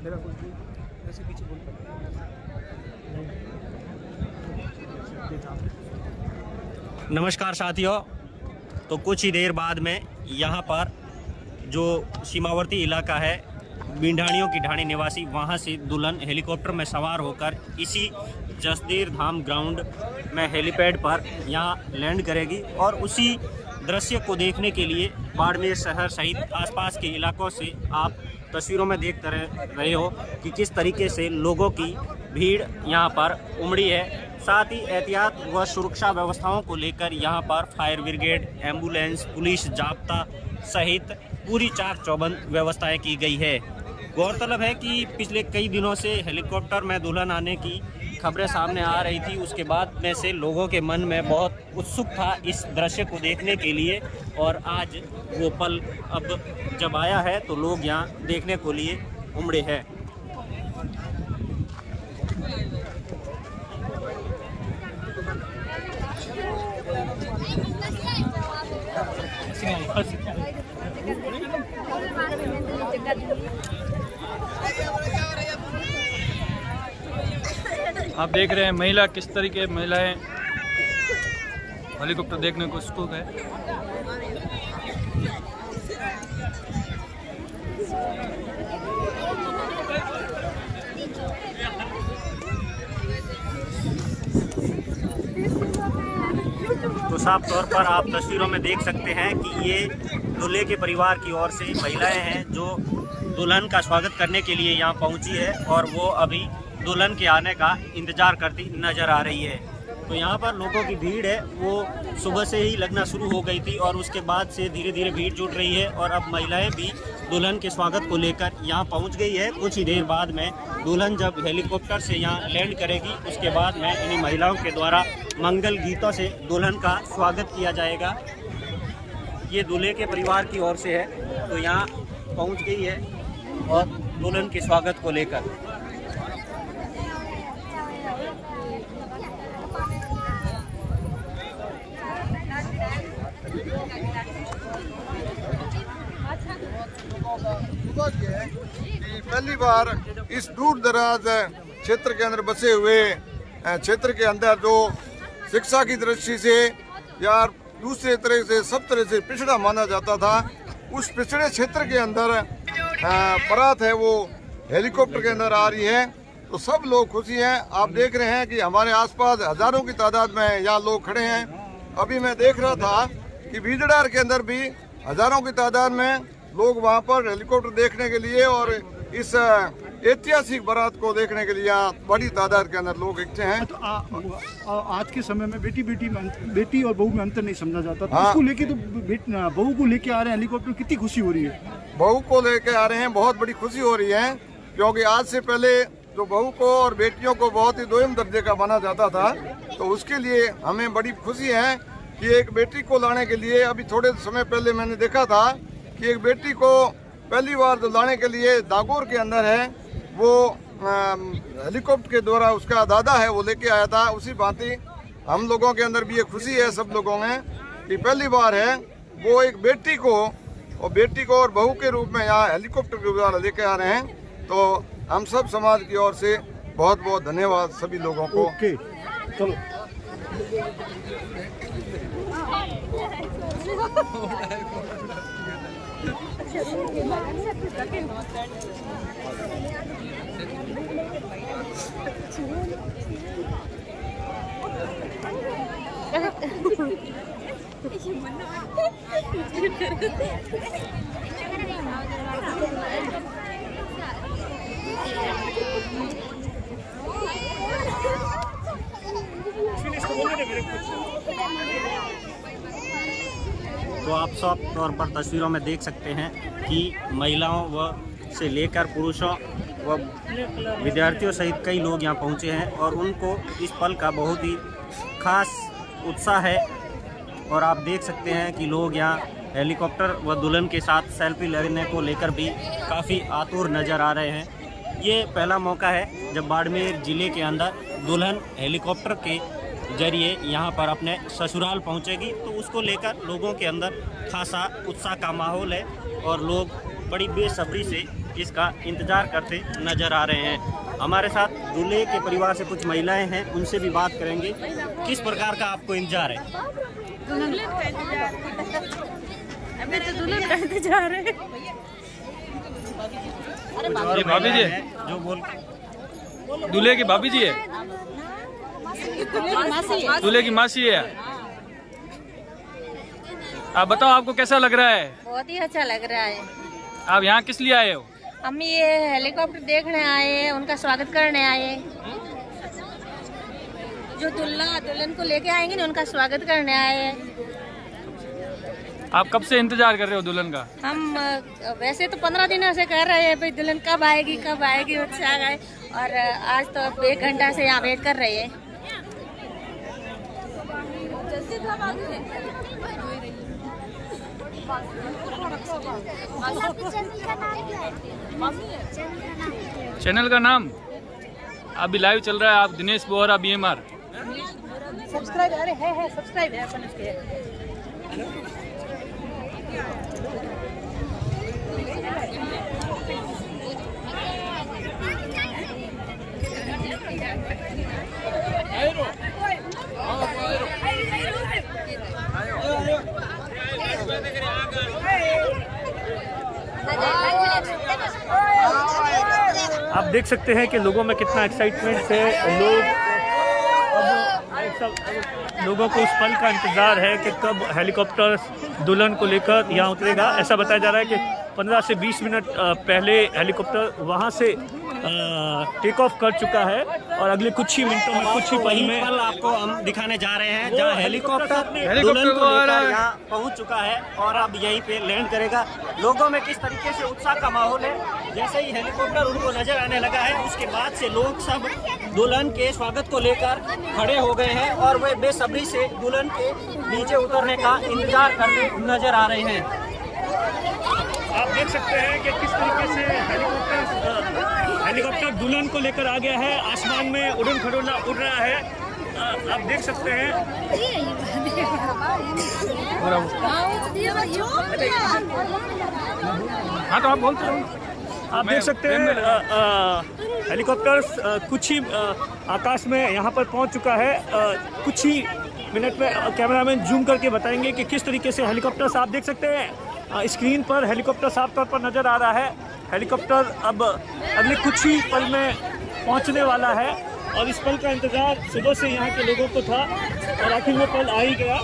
मेरा कुछ भी ऐसे पीछे बोल नमस्कार साथियों, तो कुछ ही देर बाद में यहाँ पर जो सीमावर्ती इलाका है बिंढाणियों की ढाणी निवासी, वहाँ से दुल्हन हेलीकॉप्टर में सवार होकर इसी जसदेर धाम ग्राउंड में हेलीपैड पर यहाँ लैंड करेगी और उसी दृश्य को देखने के लिए बाड़मेर शहर सहित आसपास के इलाकों से आप तस्वीरों में देख रहे हो कि किस तरीके से लोगों की भीड़ यहाँ पर उमड़ी है। साथ ही एहतियात व सुरक्षा व्यवस्थाओं को लेकर यहाँ पर फायर ब्रिगेड, एम्बुलेंस, पुलिस, जाब्ता सहित पूरी चाक चौबंद व्यवस्थाएं की गई है। गौरतलब है कि पिछले कई दिनों से हेलीकॉप्टर में दुल्हन आने की खबरें सामने आ रही थी। उसके बाद में से लोगों के मन में बहुत उत्सुक था इस दृश्य को देखने के लिए, और आज वो पल अब जब आया है तो लोग यहाँ देखने को लिए उमड़े हैं। आप देख रहे हैं महिला किस तरीके महिलाएं हेलीकॉप्टर देखने को उत्सुक है। तो साफ तौर पर आप तस्वीरों में देख सकते हैं कि ये दूल्हे के परिवार की ओर से महिलाएं हैं जो दुल्हन का स्वागत करने के लिए यहाँ पहुँची है और वो अभी दुल्हन के आने का इंतज़ार करती नज़र आ रही है। तो यहाँ पर लोगों की भीड़ है वो सुबह से ही लगना शुरू हो गई थी और उसके बाद से धीरे धीरे भीड़ जुट रही है और अब महिलाएं भी दुल्हन के स्वागत को लेकर यहाँ पहुँच गई है। कुछ ही देर बाद में दुल्हन जब हेलीकॉप्टर से यहाँ लैंड करेगी उसके बाद में इन्हीं महिलाओं के द्वारा मंगल गीतों से दुल्हन का स्वागत किया जाएगा। ये दूल्हे के परिवार की ओर से है तो यहाँ पहुँच गई है और दुल्हन के स्वागत को लेकर पहली बार इस दूर दराज क्षेत्र के अंदर बसे हुए क्षेत्र के अंदर जो शिक्षा की दृष्टि से या दूसरे तरह से सब तरह से पिछड़ा माना जाता था, उस पिछड़े क्षेत्र के अंदर बारात है वो हेलीकॉप्टर के अंदर आ रही है। तो सब लोग खुशी हैं। आप देख रहे हैं कि हमारे आसपास हजारों की तादाद में यहाँ लोग खड़े हैं। अभी मैं देख रहा था कि भीड़ार के अंदर भी हजारों की तादाद में लोग वहाँ पर हेलीकॉप्टर देखने के लिए और इस ऐतिहासिक बारात को देखने के लिए यहाँ बड़ी तादाद के अंदर लोग इकट्ठे हैं। तो आज के समय में बेटी और बहू में अंतर नहीं समझा जाता, तो उसको लेके तो बहू को लेके आ रहे हैं हेलीकॉप्टर, कितनी खुशी हो रही है। बहू को लेके आ रहे हैं, बहुत बड़ी खुशी हो रही है, क्योंकि आज से पहले जो बहू को और बेटियों को बहुत ही दोयम दर्जे का माना जाता था, तो उसके लिए हमें बड़ी खुशी है कि एक बेटी को लाने के लिए अभी थोड़े समय पहले मैंने देखा था कि एक बेटी को पहली बार जो लाने के लिए दागोर के अंदर है वो हेलीकॉप्टर के द्वारा उसका दादा है वो लेके आया था। उसी भांति हम लोगों के अंदर भी ये खुशी है सब लोगों में कि पहली बार है वो एक बेटी को और बहू के रूप में यहाँ हेलीकॉप्टर के द्वारा लेके आ रहे हैं। तो हम सब समाज की ओर से बहुत बहुत धन्यवाद सभी लोगों को। ओके, चलो। तो आप सब तौर पर तस्वीरों में देख सकते हैं कि महिलाओं व से लेकर पुरुषों व विद्यार्थियों सहित कई लोग यहाँ पहुँचे हैं और उनको इस पल का बहुत ही खास उत्साह है। और आप देख सकते हैं कि लोग यहाँ हेलीकॉप्टर व दुल्हन के साथ सेल्फी लेने को लेकर भी काफ़ी आतुर नज़र आ रहे हैं। ये पहला मौका है जब बाड़मेर ज़िले के अंदर दुल्हन हेलीकॉप्टर के जरिए यहाँ पर अपने ससुराल पहुँचेगी, तो उसको लेकर लोगों के अंदर खासा उत्साह का माहौल है और लोग बड़ी बेसब्री से इसका इंतज़ार करते नज़र आ रहे हैं। हमारे साथ दूल्हे के परिवार से कुछ महिलाएं हैं, उनसे भी बात करेंगे। किस प्रकार का आपको इंतज़ार है? अभी तो दुल्हन का इंतजार है। ये भाभी जी जो बोल दूल्हे की भाभी जी है, दूल्हे की मासी है। आप बताओ, आपको कैसा लग रहा है? बहुत ही अच्छा लग रहा है। आप यहाँ किस लिए आए हो? हम ये हेलीकॉप्टर देखने आए हैं, उनका स्वागत करने आए हैं। जो दुल्हा दुल्हन को लेके आएंगे ना, उनका स्वागत करने आए हैं। आप कब से इंतजार कर रहे हो दुल्हन का? हम वैसे तो 15 दिनों से कर रहे हैं, भाई दुल्हन कब आएगी उत्साह है। और आज तो 1 घंटा से यहाँ वेट कर रहे हैं। चैनल का नाम अभी लाइव चल रहा है। आप दिनेश बोहरा BMR। सब्सक्राइब है सब्सक्राइब है अपन उसके। आप देख सकते हैं कि लोगों में कितना एक्साइटमेंट है। लोगों को उस पल का इंतज़ार है कि कब हेलीकॉप्टर दुल्हन को लेकर यहाँ उतरेगा। ऐसा बताया जा रहा है कि 15 से 20 मिनट पहले हेलीकॉप्टर वहाँ से टेक ऑफ कर चुका है और अगले कुछ ही मिनटों में, कुछ ही पल में पल आपको हम दिखाने जा रहे हैं जहाँ हेलीकॉप्टर हेलीकॉप्टर दुल्हन को आ रहा लेकर है। यहाँ पहुँच चुका है और अब यहीं पे लैंड करेगा। लोगों में किस तरीके से उत्साह का माहौल है। जैसे ही हेलीकॉप्टर उनको नजर आने लगा है, उसके बाद से लोग सब दुल्हन के स्वागत को लेकर खड़े हो गए हैं और वे बेसब्री से दुल्हन के नीचे उतरने का इंतजार करते नजर आ रहे हैं। आप देख सकते हैं कि किस तरीके से हेलीकॉप्टर दुल्हन को लेकर आ गया है। आसमान में उड़न खटोला उड़ रहा है। आप देख सकते हैं। हाँ तो आप बोलते हो। आप देख सकते हैं हेलीकॉप्टर कुछ ही आकाश में यहाँ पर पहुँच चुका है। कुछ ही मिनट में कैमरामैन जूम करके बताएंगे कि किस तरीके से हेलीकॉप्टर्स आप देख सकते हैं। स्क्रीन पर हेलीकॉप्टर साफ तौर पर नज़र आ रहा है। हेलीकॉप्टर अब अगले कुछ ही पल में पहुंचने वाला है और इस पल का इंतज़ार सुबह से यहाँ के लोगों को था और आखिर वो पल आ ही गया।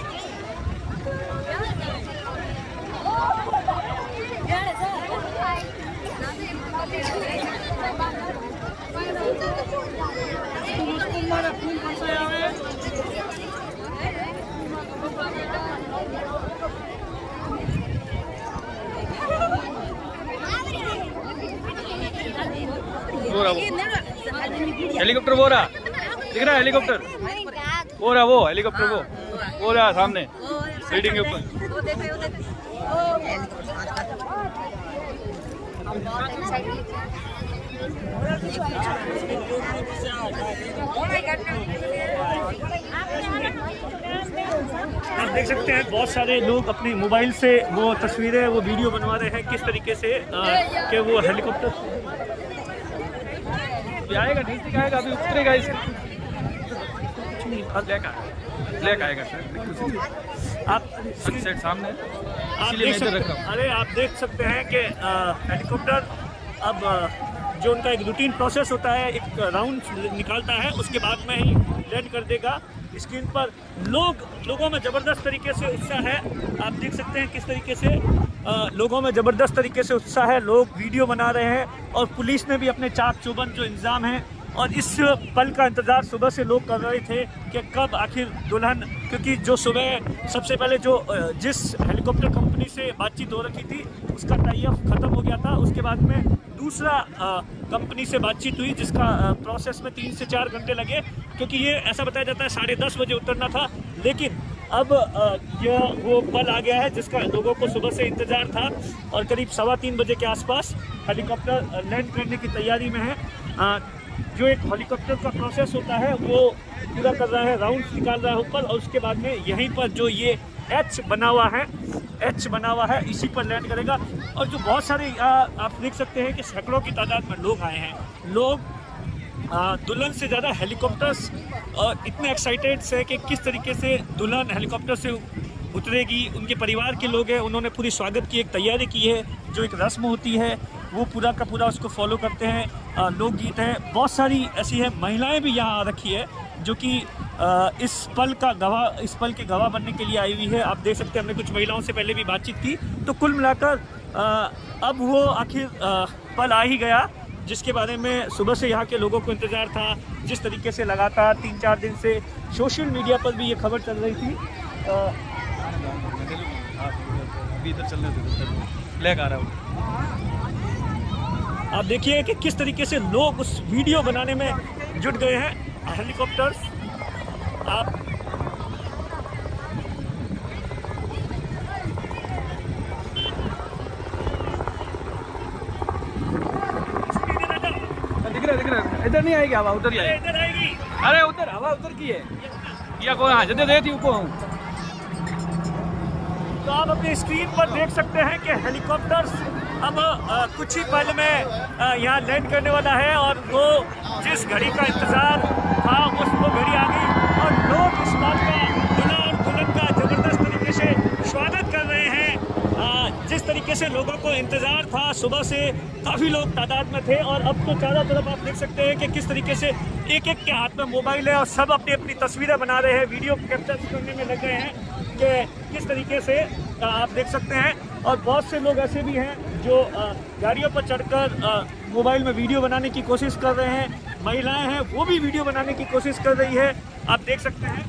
हेलीकॉप्टर वो रहा, दिख रहा है हेलीकॉप्टर वो रहा, वो हेलीकॉप्टर वो रहा सामने बिल्डिंग के ऊपर। आप देख सकते हैं बहुत सारे लोग अपने मोबाइल से वो तस्वीरें, वो वीडियो बनवा रहे हैं किस तरीके से कि वो हेलीकॉप्टर आएगा, ठीक आएगा, अभी उतरेगा इसका ब्लैक आएगा सर। आप सनसेट सामने, आप इसलिए देख मैं इधर रख सकते रहा हूँ। अरे आप देख सकते हैं कि हेलीकॉप्टर अब जो उनका एक रूटीन प्रोसेस होता है, एक राउंड निकालता है, उसके बाद में ही लैंड कर देगा। स्क्रीन पर लोगों में ज़बरदस्त तरीके से उत्साह है। आप देख सकते हैं किस तरीके से लोगों में ज़बरदस्त तरीके से उत्साह है। लोग वीडियो बना रहे हैं और पुलिस ने भी अपने चाक चौबंद जो इंतज़ाम है और इस पल का इंतज़ार सुबह से लोग कर रहे थे कि कब आखिर दुल्हन, क्योंकि जो सुबह सबसे पहले जो जिस हेलीकॉप्टर कंपनी से बातचीत हो रखी थी उसका टाई अप ख़त्म हो गया था। उसके बाद में दूसरा कंपनी से बातचीत हुई जिसका प्रोसेस में 3 से 4 घंटे लगे, क्योंकि ये ऐसा बताया जाता है 10:30 बजे उतरना था। लेकिन अब यह वो पल आ गया है जिसका लोगों को सुबह से इंतज़ार था और करीब 3:15 बजे के आसपास हेलीकॉप्टर लैंड करने की तैयारी में है। जो एक हेलीकॉप्टर का प्रोसेस होता है वो पूरा कर रहा है, राउंड्स निकाल रहा है ऊपर, और उसके बाद में यहीं पर जो ये एच बना हुआ है इसी पर लैंड करेगा। और जो बहुत सारे आप देख सकते हैं कि सैकड़ों की तादाद में लोग आए हैं। लोग दुल्हन से ज़्यादा हेलीकॉप्टर्स इतने एक्साइटेड से कि किस तरीके से दुल्हन हेलीकॉप्टर से उतरेगी। उनके परिवार के लोग हैं, उन्होंने पूरी स्वागत की एक तैयारी की है, जो एक रस्म होती है वो पूरा का पूरा उसको फॉलो करते हैं। लोकगीत है, बहुत सारी ऐसी है, महिलाएं भी यहाँ आ रखी है जो कि इस पल के गवाह बनने के लिए आई हुई है। आप देख सकते हैं, हमने कुछ महिलाओं से पहले भी बातचीत की। तो कुल मिलाकर अब वो आखिर पल आ ही गया जिसके बारे में सुबह से यहाँ के लोगों को इंतज़ार था। जिस तरीके से लगातार 3-4 दिन से सोशल मीडिया पर भी ये खबर चल रही थी। अभी इधर चलने दो, ब्लैक आ रहा है। आप देखिए कि किस तरीके से लोग उस वीडियो बनाने में जुट गए हैं। हेलीकॉप्टर्स आप दिख रहा है। इधर नहीं आएगी हवा, उधर ही आएगी। इधर आएगी। अरे उधर हवा उधर की है या कोई हाँ जदे देती को हूँ। तो आप अपनी स्क्रीन पर देख सकते हैं कि हेलीकॉप्टर्स अब कुछ ही पल में यहाँ लैंड करने वाला है। और वो जिस घड़ी का इंतज़ार था वो घड़ी आ गई और लोग इस बात का दूल्हा और दुल्हन का ज़बरदस्त तरीके से स्वागत कर रहे हैं। जिस तरीके से लोगों को इंतज़ार था, सुबह से काफ़ी लोग तादाद में थे। और अब तो चारों तरफ आप देख सकते हैं कि किस तरीके से एक के हाथ में मोबाइल है और सब अपनी अपनी तस्वीरें बना रहे हैं, वीडियो कैप्चर करने में लग गए हैं कि किस तरीके से आप देख सकते हैं। और बहुत से लोग ऐसे भी हैं जो गाड़ियों पर चढ़कर मोबाइल में वीडियो बनाने की कोशिश कर रहे हैं। महिलाएं हैं वो भी वीडियो बनाने की कोशिश कर रही है, आप देख सकते हैं।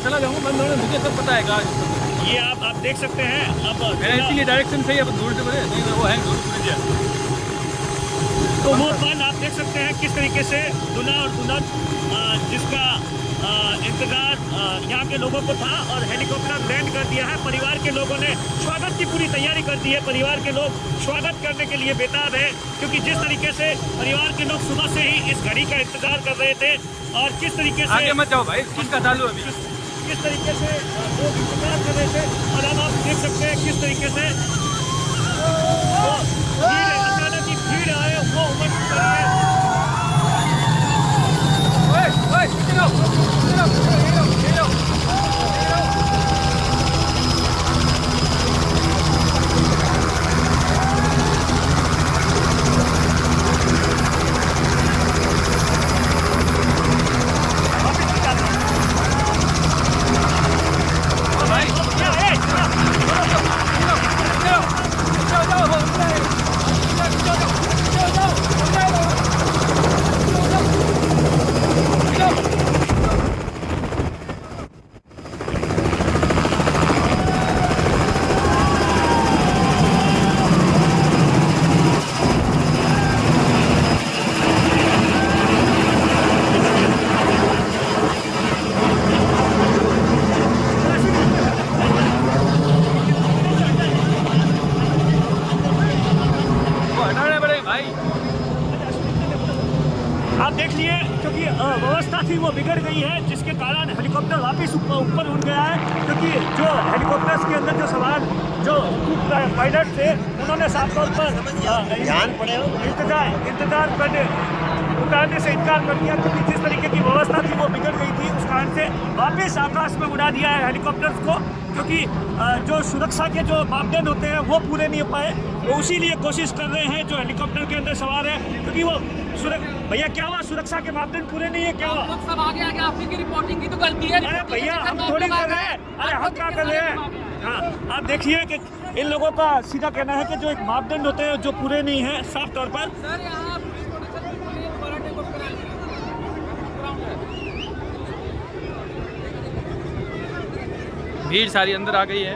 चला जाऊँ मुझे सब पता है। ये आप देख सकते हैं। अब मैं इसीलिए डायरेक्शन से ही अब दूर से बोले नहीं वो है दूर दिया। तो वो पल आप देख सकते हैं किस तरीके से दूल्हा और दुल्हन जिसका इंतजार यहाँ के लोगों को था और हेलीकॉप्टर लैंड कर दिया है। परिवार के लोगों ने स्वागत की पूरी तैयारी कर दी है। परिवार के लोग स्वागत करने के लिए बेताब है, क्योंकि जिस तरीके से परिवार के लोग सुबह से ही इस घड़ी का इंतजार कर रहे थे और किस तरीके से आगे मत जाओ भाई, किसका चालू अभी किस तरीके से लोग इंतजार कर रहे थे। और अब आप देख सकते हैं किस तरीके से अचानक की भीड़ आए वो उमड़ आप देख लिए, क्योंकि व्यवस्था थी वो बिगड़ गई है, जिसके कारण हेलीकॉप्टर वापस ऊपर उड़ गया है। क्योंकि जो हेलीकॉप्टर्स के अंदर जो सवार जो पायलट थे, उन्होंने साफ तौर पर इंतजार करने उतारने से इनकार कर दिया, क्योंकि जिस तरीके की व्यवस्था थी वो बिगड़ गई थी। उस कारण से वापस आकाश में उड़ा दिया है हेलीकॉप्टर्स को, क्योंकि जो सुरक्षा के जो मापदंड होते हैं वो पूरे नहीं हो पाए। वो उसी लिए कोशिश कर रहे हैं जो हेलीकॉप्टर के अंदर सवार है, क्योंकि वो भैया क्या हुआ, सुरक्षा के मापदंड पूरे नहीं है क्या हुआ? सब आगे आगे आपकी की रिपोर्टिंग की तो गलती है। अरे भैया हम थोड़ी कर रहे हैं, अरे हम क्या कर रहे हैं? हाँ, आप देखिए कि इन लोगों का सीधा कहना है कि जो एक मापदंड होते हैं जो पूरे नहीं है साफ तौर पर। सर यहाँ भीड़ सारी अंदर आ गई है।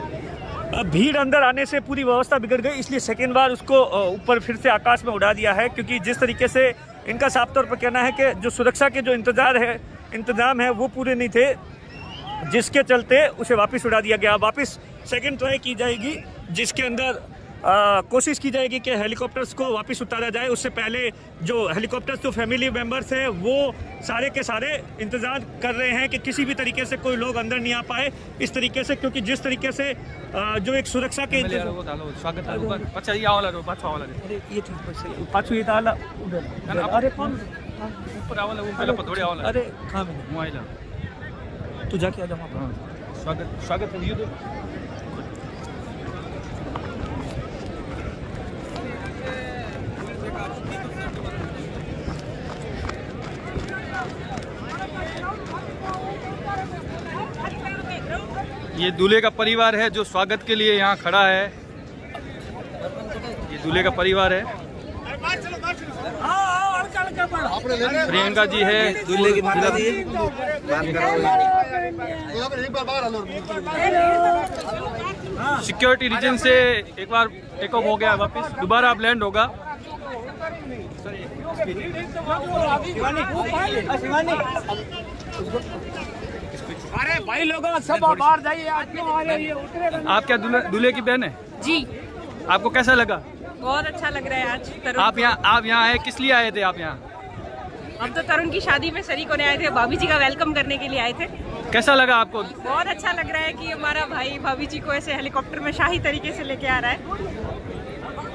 अब भीड़ अंदर आने से पूरी व्यवस्था बिगड़ गई, इसलिए सेकेंड बार उसको ऊपर फिर से आकाश में उड़ा दिया है। क्योंकि जिस तरीके से इनका साफ तौर पर कहना है कि जो सुरक्षा के जो इंतजाम है वो पूरे नहीं थे, जिसके चलते उसे वापस उड़ा दिया गया। वापस सेकेंड ट्राई की जाएगी, जिसके अंदर कोशिश की जाएगी कि हेलीकॉप्टर्स को वापस उतारा जाए। उससे पहले जो हेलीकॉप्टर्स जो फैमिली मेंबर्स हैं वो सारे के सारे इंतज़ार कर रहे हैं कि किसी भी तरीके से कोई लोग अंदर नहीं आ पाए इस तरीके से, क्योंकि जिस तरीके से जो एक सुरक्षा के तू जाके आ जाओ। स्वागत ये दूल्हे का परिवार है जो स्वागत के लिए यहाँ खड़ा है। ये दूल्हे का परिवार है। प्रियंका जी है दूल्हे की माता जी। सिक्योरिटी रीजन से एक बार टेक ऑफ हो गया, वापस दोबारा अब लैंड होगा। अरे भाई लोगों सब बाहर जाइए, आप क्यों आ रही है? आप क्या दूल्हे की बहन है जी? आपको कैसा लगा? बहुत अच्छा लग रहा है आज तरुण। आप यहाँ आए किस लिए आए थे? आप यहाँ हम तो तरुण की शादी में शरीक होने आए थे, भाभी जी का वेलकम करने के लिए आए थे। कैसा लगा आपको? बहुत अच्छा लग रहा है कि हमारा भाई भाभी जी को ऐसे हेलीकॉप्टर में शाही तरीके से लेके आ रहा है,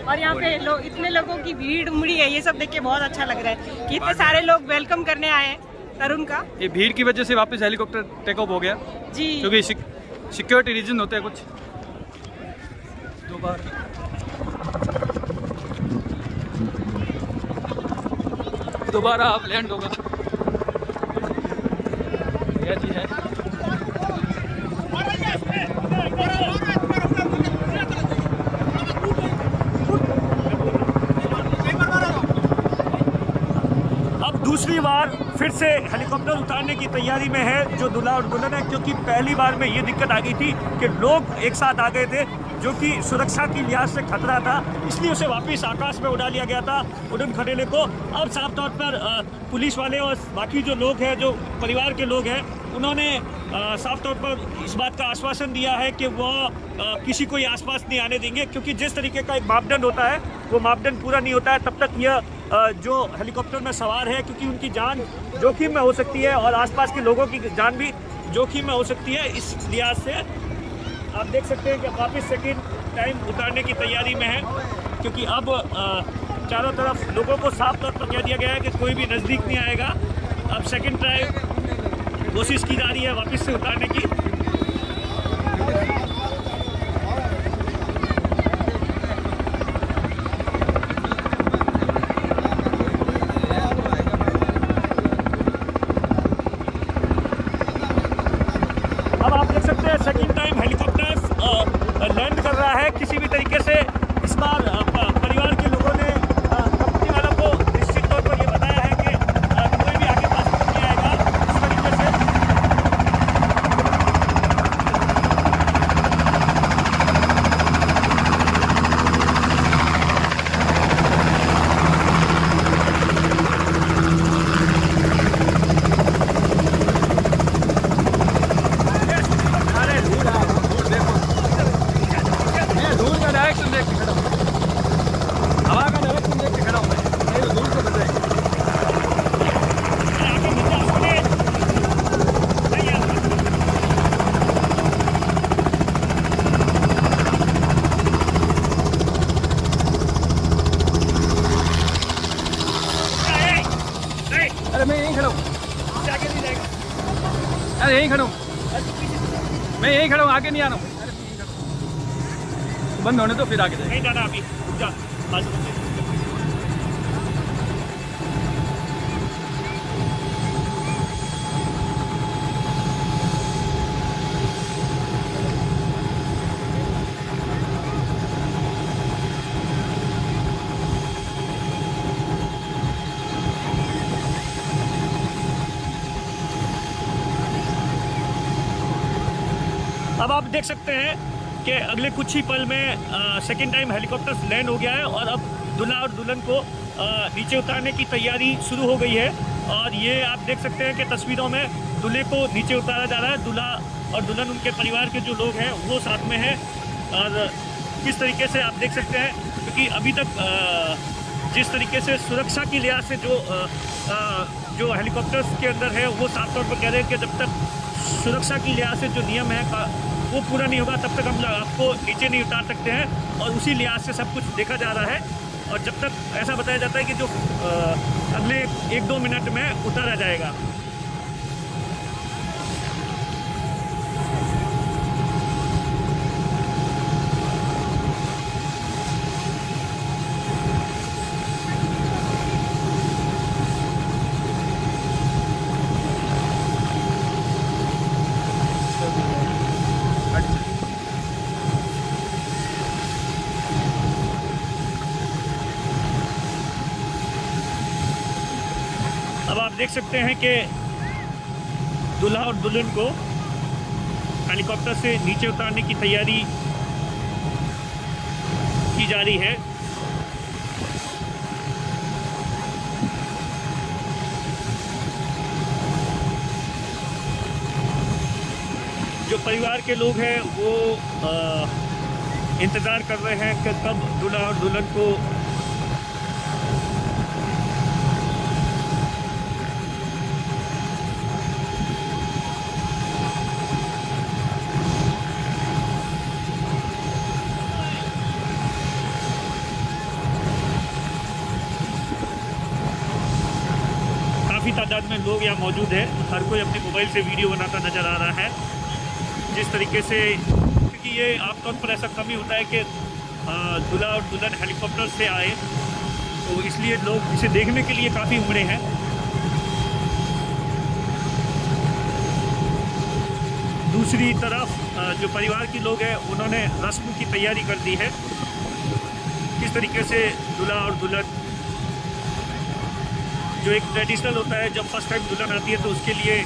और यहाँ पे इतने लोगों की भीड़ उमड़ी है, ये सब देख के बहुत अच्छा लग रहा है कि इतने सारे लोग वेलकम करने आए हैं तरुण का। ये भीड़ की वजह से वापस हेलीकॉप्टर टेक ऑफ हो गया जी, क्योंकि सिक्योरिटी रीजन होते हैं कुछ। दोबारा आप लैंड होगा। भैया जी है। अब दूसरी बार फिर से हेलीकॉप्टर उतारने की तैयारी में है जो दूल्हा और दुल्हन है, क्योंकि पहली बार में ये दिक्कत आ गई थी कि लोग एक साथ आ गए थे, जो कि सुरक्षा की लिहाज से खतरा था, इसलिए उसे वापस आकाश में उड़ा लिया गया था उड़न खटेले को। अब साफ तौर पर पुलिस वाले और बाकी जो लोग हैं, जो परिवार के लोग हैं, उन्होंने साफ तौर पर इस बात का आश्वासन दिया है कि वो किसी को आसपास नहीं आने देंगे, क्योंकि जिस तरीके का एक मापदंड होता है वो मापदंड पूरा नहीं होता है तब तक यह जो हेलीकॉप्टर में सवार है, क्योंकि उनकी जान जोखिम में हो सकती है और आसपास के लोगों की जान भी जोखिम में हो सकती है। इस लिहाज से आप देख सकते हैं कि वापस सेकेंड टाइम उतारने की तैयारी में है, क्योंकि अब चारों तरफ लोगों को साफ तौर पर कह दिया गया है कि कोई भी नज़दीक नहीं आएगा। अब सेकेंड टाइम कोशिश की जा रही है वापस से उतारने की। अब आप देख सकते हैं सेकेंड टाइम हेलीकॉप्टर लैंड कर रहा है किसी भी तरीके से। इस बार परिवार के लोगों ने कंपनी वालों को निश्चित तौर पर ये बताया है कि कोई भी आगे पास नहीं आएगा। इस तरीके से यहीं खड़ा हूँ, मैं यहीं खड़ा हूँ, आगे नहीं आ रहा हूँ। बंद होने तो फिर आगे जाए। नहीं जाना अभी, रुक जा। अब आप देख सकते हैं कि अगले कुछ ही पल में सेकेंड टाइम हेलीकॉप्टर लैंड हो गया है और अब दूल्हा और दुल्हन को नीचे उतारने की तैयारी शुरू हो गई है। और ये आप देख सकते हैं कि तस्वीरों में दूल्हे को नीचे उतारा जा रहा है। दूल्हा और दुल्हन, उनके परिवार के जो लोग हैं वो साथ में हैं। और किस तरीके से आप देख सकते हैं, क्योंकि अभी तक जिस तरीके से सुरक्षा की लिहाज से जो हेलीकॉप्टर्स के अंदर है वो साफ तौर पर कह रहे हैं कि जब तक सुरक्षा की लिहाज से जो नियम है वो पूरा नहीं होगा तब तक हम आपको नीचे नहीं उतार सकते हैं। और उसी लिहाज से सब कुछ देखा जा रहा है। और जब तक ऐसा बताया जाता है कि जो अगले 1-2 मिनट में उतारा जाएगा। अब आप देख सकते हैं कि दूल्हा और दुल्हन को हेलीकॉप्टर से नीचे उतारने की तैयारी की जा रही है। जो परिवार के लोग हैं वो इंतज़ार कर रहे हैं कि कब दूल्हा और दुल्हन को काफ़ी तादाद में लोग यहाँ मौजूद हैं। हर कोई अपने मोबाइल से वीडियो बनाता नज़र आ रहा है। जिस तरीके से, क्योंकि ये आमतौर पर ऐसा कम ही होता है कि दूल्हा और दुल्हन हेलीकॉप्टर से आए, तो इसलिए लोग इसे देखने के लिए काफ़ी उमड़े हैं। दूसरी तरफ जो परिवार के लोग हैं उन्होंने रस्म की तैयारी कर दी है। किस तरीके से दूल्हा और दुल्हन, जो एक ट्रेडिशनल होता है, जब फर्स्ट टाइम दुल्हन आती है तो उसके लिए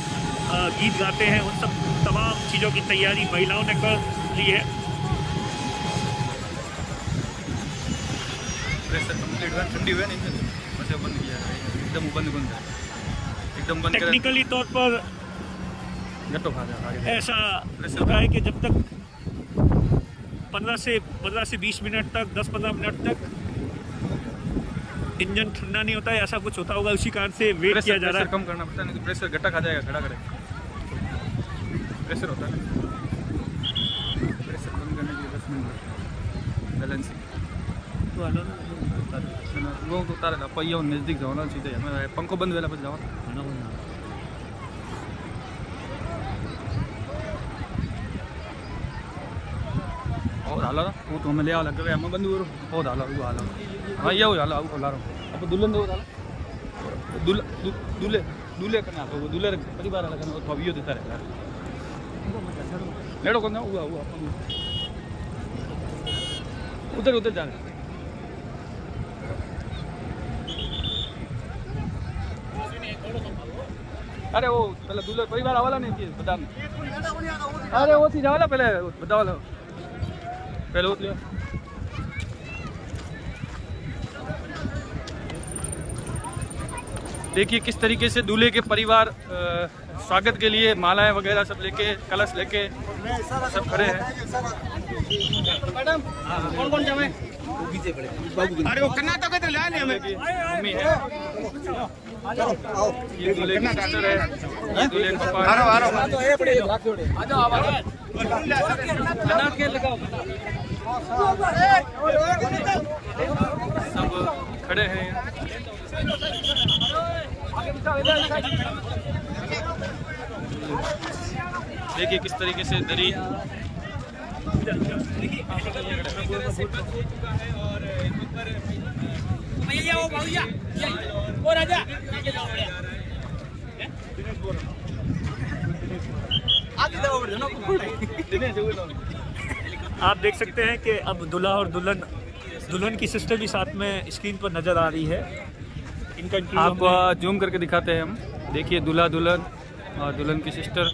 गीत गाते हैं, उन सब तमाम चीज़ों की तैयारी महिलाओं ने कर ली है। ठंडी हुई नहीं, बंद किया एकदम बंद टेक्निकली तौर पर ऐसा होता है कि जब तक 15 से 20 मिनट तक, 10-15 मिनट तक इंजन ठंडा नहीं होता है, ऐसा कुछ होता होगा, उसी कारण से वेट किया जा रहा है। कम करना पड़ता है, नहीं तो प्रेशर घटा खा जाएगा, खड़ा करे प्रेशर होता है ना। प्रेशर कम करने के लिए 10 मिनट बैलेंसिंग वो तो उतारे था पहिया नज़दीक जाओ ना, सीधे पंखो बंद वेला पर जाओ और हाला वो तो हमें ले लग गया, हमें बंद और हाला वो हाला। हाँ ये हो हाला वो ला रहा हूँ। अब दुल्हन दो हाला दूल्हे करना आता वो दूल्हे परिवार अलग करना तो अभी देता रहता है। लेडो कौन हुआ उधर जा रहे। अरे वो पहले दूल्हे परिवार वाला नहीं थी बता, अरे वो थी वाला पहले बता वाला पहले वो देखिए किस तरीके से दूल्हे के परिवार स्वागत के लिए मालाएं वगैरह सब लेके, कलश लेके सब खड़े हैं। मैडम कौन कौन जावे? अरे वो कर्नाटक के तो ले आने हमें मम्मी है, ये दूल्हे की सिस्टर है, ये दूल्हे का पापा है। आ जाओ कर्नाटक के लगाओ, सब खड़े हैं। आगे देखिए किस तरीके से दरी आप देख सकते हैं कि अब दूल्हा और दुल्हन की सिस्टर भी साथ में स्क्रीन पर नजर आ रही है। इनका इंटरव्यू आप जूम करके दिखाते हैं हम। देखिए दूल्हा दुल्हन और दुल्हन की सिस्टर।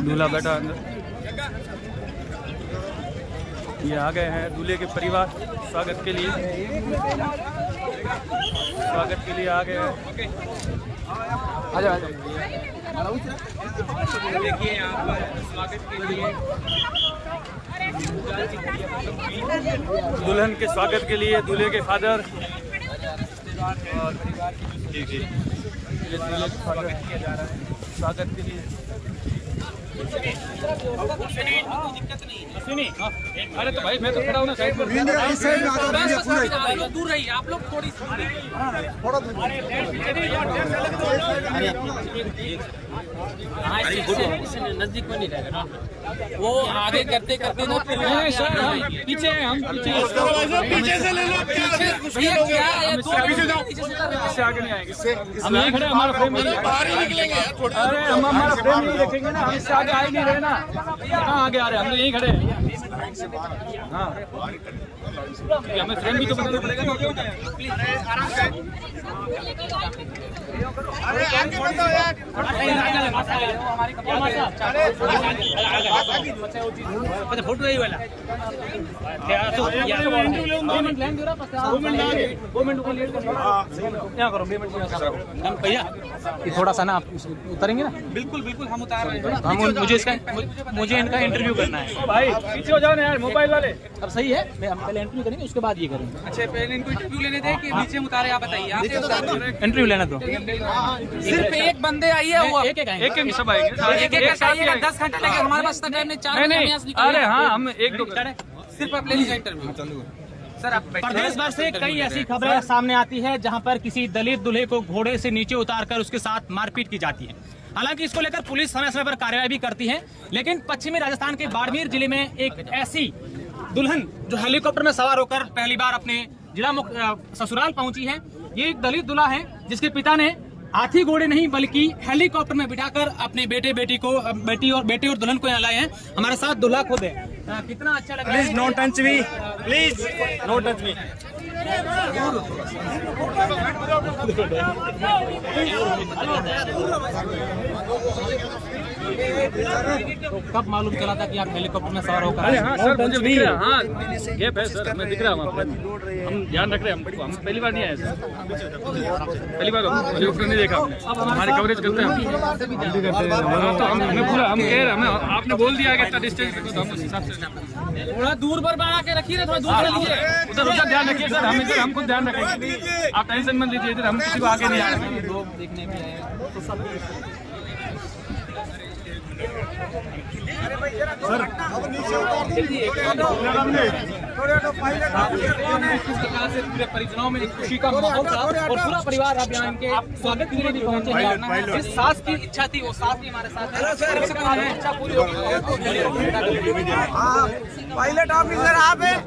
दूल्हा बैठा अंदर, ये आ गए हैं दूल्हे के परिवार स्वागत के लिए आ गए हैं। देखिए यहाँ पर स्वागत के लिए दुल्हन के स्वागत के लिए दूल्हे के फादर और जी जी ये दूल्हे का स्वागत किया जा रहा है। स्वागत के लिए अरे तो भाई मैं तो खड़ा हूँ ना साइड पर। दूर रहिए आप लोग थोड़ी नजदीक में नहीं रहेगा ना, वो आगे करते करते ना सर हम पीछे हैं, हम पीछे से ले लो, पीछे आगे नहीं आएंगे। हम यहीं खड़े, हमारा फ्रेम बाहर ही निकलेंगे। अरे हम हमारा फ्रेम नहीं देखेंगे ना, हम इससे आगे आ ही नहीं रहे ना, कहाँ आगे आ रहे हैं, हम तो यहीं खड़े हैं। हाँ हमें फ्रेम भी तो बताना पड़ेगा ना। फोटो ही वाला भैया थोड़ा सा ना आप उतरेंगे ना। बिल्कुल बिल्कुल हम उतार रहे हैं। हम मुझे इनका इंटरव्यू करना है। भाई पीछे हो जाओ ना यार, मोबाइल वाले। अब सही है, हम पहले इंटरव्यू करेंगे उसके बाद ये करेंगे। अच्छा पहले इनको इंटरव्यू लेने थे कि बीच में उतारे, आप बताइए। इंटरव्यू लेना तो सिर्फ एक बंदे आइए, एक सब आएंगे, एक 10 घंटे लगे हमारे पास टाइम नहीं। 4 नहीं, अरे हाँ हम एक दो सिर्फ आप ले लीजिए इंटरव्यू। सर प्रदेश भर से कई ऐसी खबरें सामने आती है जहां पर किसी दलित दूल्हे को घोड़े से नीचे उतारकर उसके साथ मारपीट की जाती है। हालांकि इसको लेकर पुलिस समय समय पर कार्रवाई भी करती है, लेकिन पश्चिमी राजस्थान के बाड़मेर जिले में एक ऐसी दुल्हन जो हेलीकॉप्टर में सवार होकर पहली बार अपने जिला ससुराल पहुंची है। ये एक दलित दूल्हा है जिसके पिता ने हाथी घोड़े नहीं बल्कि हेलीकॉप्टर में बिठाकर अपने बेटी और दुल्हन को यहाँ लाए हैं। हमारे साथ दूल्हा खुद है। कितना अच्छा लग रहा है। Please no touch me, please no touch me. तो कब मालूम चला था कि आप हेलीकॉप्टर में सवार होकर? अरे हाँ सर मुझे दिख रहा, हाँ गैप है सर, हमें दिख रहा है। हम ध्यान रख रहे हैं, हम पहली बार नहीं आए सर, पहली बार हेलीकॉप्टर नहीं देखा हमने। हमारी कवरेज करते हैं हम तो हमें पूरा हम कह रहे हैं, आपने बोल दिया कि इतना डिस्टेंस तो हम उस हिसाब से थोड़ा दूर पर बना के रखिए, थोड़ा दूर कर लीजिए। उधर ध्यान रखिए सर, हम खुद ध्यान रखेंगे, आप टेंशन मत लीजिए। इधर हम किसी को आगे नहीं आ रहे, लोग देखने भी आए तो सब सर पूरे परिजनों में खुशी का माहौल था और पूरा परिवार अब यहाँ के स्वागत के लिए भी पहुंचे हैं। जिस सास की इच्छा थी वो सास भी हमारे साथ है। इच्छा पूरी होगी। पायलट ऑफिसर आप हैं,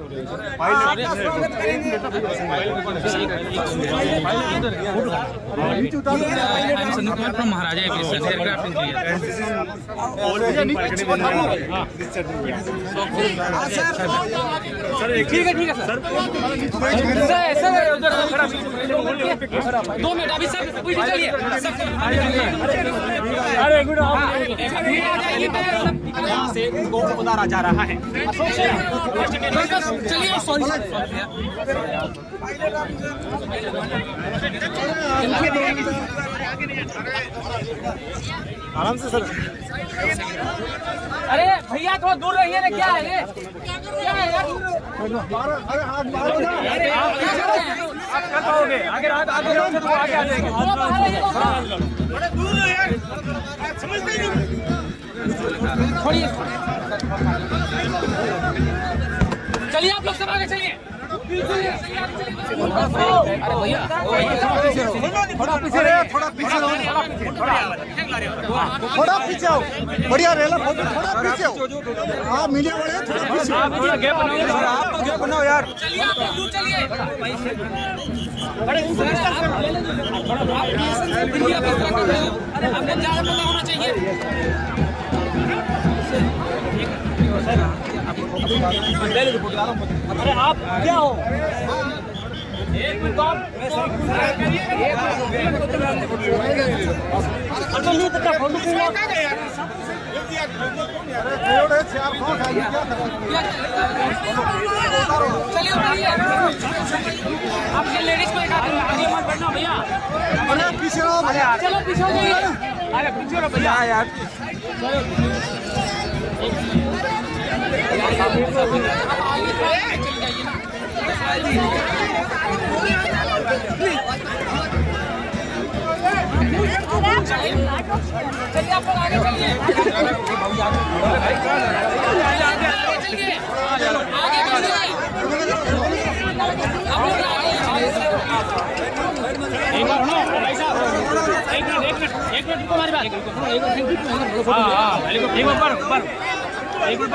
स्वागत करेंगे। महाराजा सर ठीक है सर। 2 मिनट अभी सर चलिए। अरे गुड यहाँ से उनको उतारा जा रहा है। चलिए सॉरी आराम से सर। अरे भैया थोड़ा दूर रहिए ना, क्या है ये, क्या है यार? आप कर पाओगे, आगे आगे आ जाएंगे। बड़े दूर है यार, समझते नहीं। छोड़िए, चलिए आप लोग सब आगे चलिए। थोड़ा पीछे आओ, बढ़िया रेला फोटो थोड़ा पीछे आओ। हाँ मीडिया वाले थोड़ा पीछे आओ, गैप बनाओ यार, आप तो गैप बनाओ यार। अरे आप क्या हो? एक मिनट बात फोटो आप ये लेडीज को आगे मत बढ़ना भैया। पीछे रहो भैया, चलो पीछे हो जाइए। अरे पीछे रहो भैया यार। चलिए आप लोग आगे चलिए। एक मिनट रुको हमारी बात। एक मिनट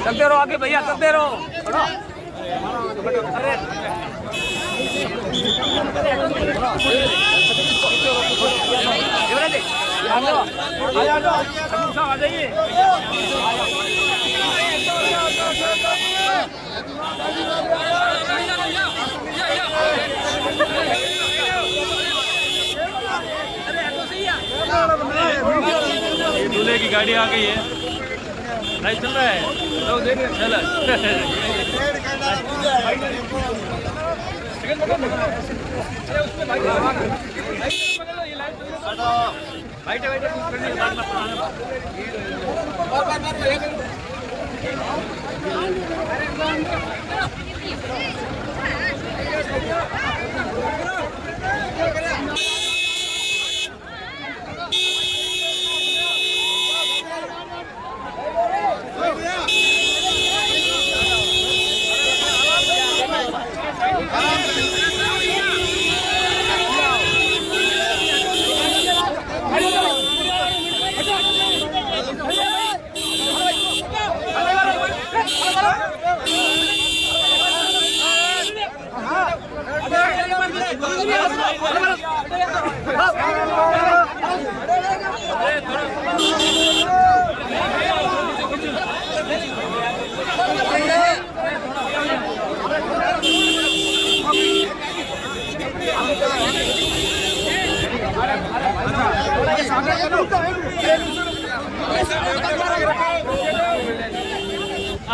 चलते रहो आगे भैया, चलते रहो। आ जाइए। दूल्हे की गाड़ी आ गई है, लाइट चल रहा है, लोग देख रहे हैं। चलो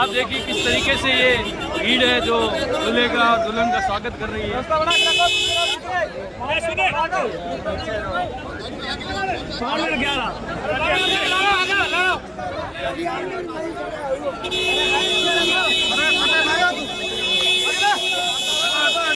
आप देखिए किस तरीके से ये भीड़ है जो दूल्हे का और दुल्हन का स्वागत कर रही है। सामने 11